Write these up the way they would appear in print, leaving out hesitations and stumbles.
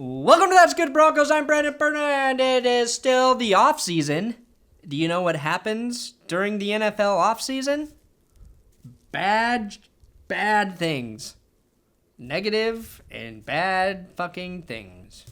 Welcome to That's Good Broncos. I'm Brandon Perna, and it is still the off season. Do you know what happens during the NFL off season? Bad things. Negative and bad fucking things.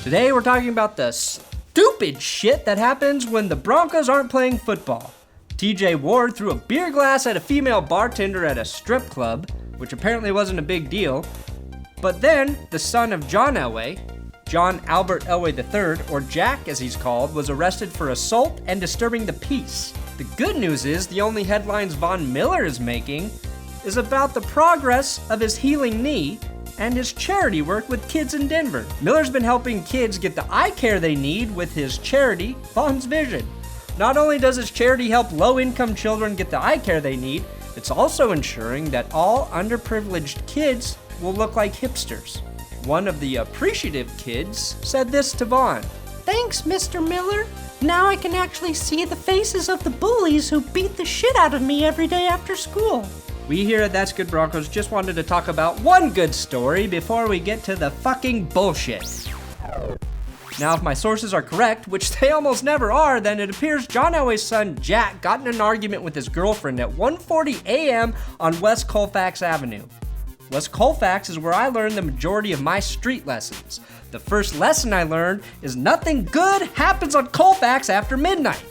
Today we're talking about the stupid shit that happens when the Broncos aren't playing football. TJ Ward threw a beer glass at a female bartender at a strip club, which apparently wasn't a big deal. But then, the son of John Elway, John Albert Elway III, or Jack as he's called, was arrested for assault and disturbing the peace. The good news is the only headlines Von Miller is making is about the progress of his healing knee and his charity work with kids in Denver. Miller's been helping kids get the eye care they need with his charity, Von's Vision. Not only does his charity help low-income children get the eye care they need, it's also ensuring that all underprivileged kids will look like hipsters. One of the appreciative kids said this to Von. "Thanks, Mr. Miller. Now I can actually see the faces of the bullies who beat the shit out of me every day after school." We here at That's Good Broncos just wanted to talk about one good story before we get to the fucking bullshit. Now, if my sources are correct, which they almost never are, then it appears John Elway's son Jack got in an argument with his girlfriend at 1:40 a.m. on West Colfax Avenue. West Colfax is where I learned the majority of my street lessons. The first lesson I learned is nothing good happens on Colfax after midnight.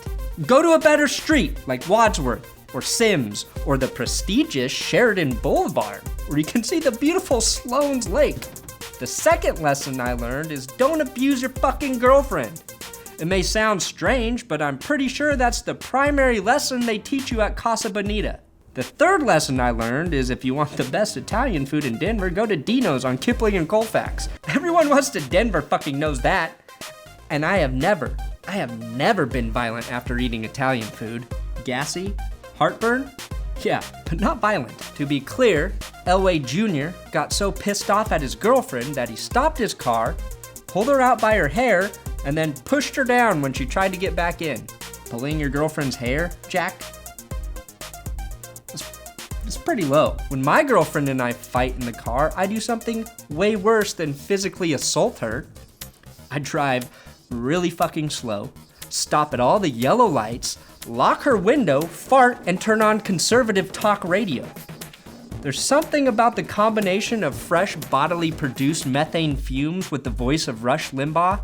Go to a better street like Wadsworth, or Sims, or the prestigious Sheridan Boulevard, where you can see the beautiful Sloan's Lake. The second lesson I learned is don't abuse your fucking girlfriend. It may sound strange, but I'm pretty sure that's the primary lesson they teach you at Casa Bonita. The third lesson I learned is if you want the best Italian food in Denver, go to Dino's on Kipling and Colfax. Everyone who wants to Denver fucking knows that. And I have never been violent after eating Italian food. Gassy? Heartburn? Yeah, but not violent. To be clear, Elway Jr. got so pissed off at his girlfriend that he stopped his car, pulled her out by her hair, and then pushed her down when she tried to get back in. Pulling your girlfriend's hair, Jack? It's pretty low. When my girlfriend and I fight in the car, I do something way worse than physically assault her. I drive really fucking slow, stop at all the yellow lights, lock her window, fart, and turn on conservative talk radio. There's something about the combination of fresh bodily produced methane fumes with the voice of Rush Limbaugh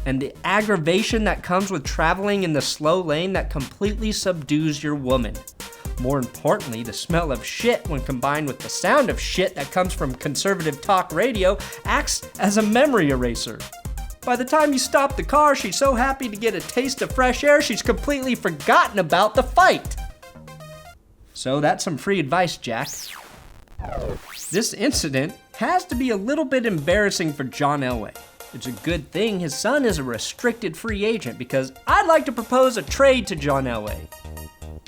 and the aggravation that comes with traveling in the slow lane that completely subdues your woman. More importantly, the smell of shit when combined with the sound of shit that comes from conservative talk radio acts as a memory eraser. By the time you stop the car, she's so happy to get a taste of fresh air, she's completely forgotten about the fight. So that's some free advice, Jack. This incident has to be a little bit embarrassing for John Elway. It's a good thing his son is a restricted free agent because I'd like to propose a trade to John Elway.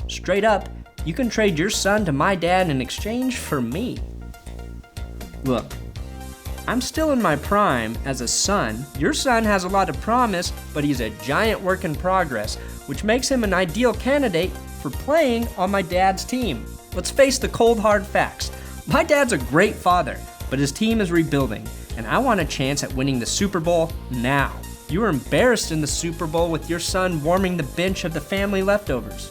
Straight up, you can trade your son to my dad in exchange for me. Look, I'm still in my prime as a son. Your son has a lot of promise, but he's a giant work in progress, which makes him an ideal candidate for playing on my dad's team. Let's face the cold hard facts. My dad's a great father, but his team is rebuilding, and I want a chance at winning the Super Bowl now. You were embarrassed in the Super Bowl with your son warming the bench of the family leftovers.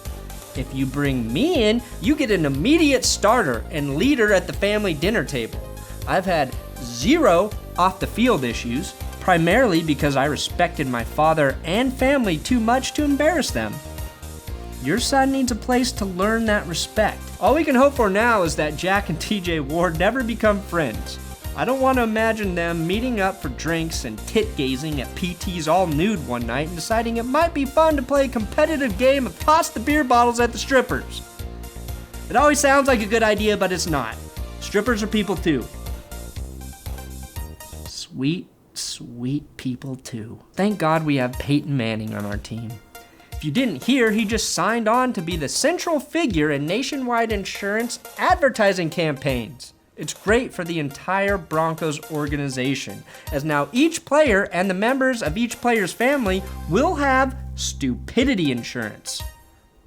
If you bring me in, you get an immediate starter and leader at the family dinner table. I've had zero off-the-field issues, primarily because I respected my father and family too much to embarrass them. Your son needs a place to learn that respect. All we can hope for now is that Jack and TJ Ward never become friends. I don't want to imagine them meeting up for drinks and tit-gazing at PT's all nude one night and deciding it might be fun to play a competitive game of toss the beer bottles at the strippers. It always sounds like a good idea, but it's not. Strippers are people too. Sweet, sweet people too. Thank God we have Peyton Manning on our team. If If you didn't hear, he just signed on to be the central figure in nationwide insurance advertising campaigns. It's great for the entire Broncos organization, as now each player and the members of each player's family will have stupidity insurance.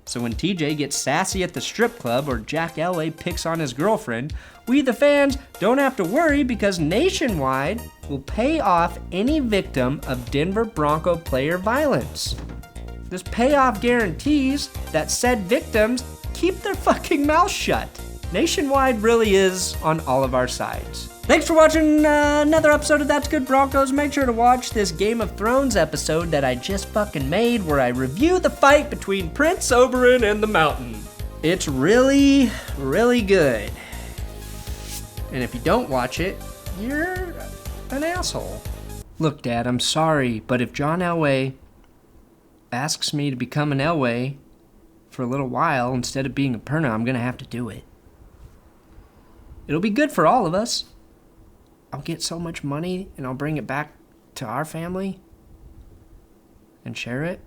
So when TJ gets sassy at the strip club or Jack Elway picks on his girlfriend, we the fans don't have to worry because Nationwide will pay off any victim of Denver Bronco player violence. This payoff guarantees that said victims keep their fucking mouths shut. Nationwide really is on all of our sides. Thanks for watching another episode of That's Good Broncos. Make sure to watch this Game of Thrones episode that I just fucking made where I review the fight between Prince Oberyn and the Mountain. It's really, really good. And if you don't watch it, you're an asshole. Look, Dad, I'm sorry, but if John Elway asks me to become an Elway for a little while instead of being a Perna, I'm gonna have to do it. It'll be good for all of us. I'll get so much money and I'll bring it back to our family and share it.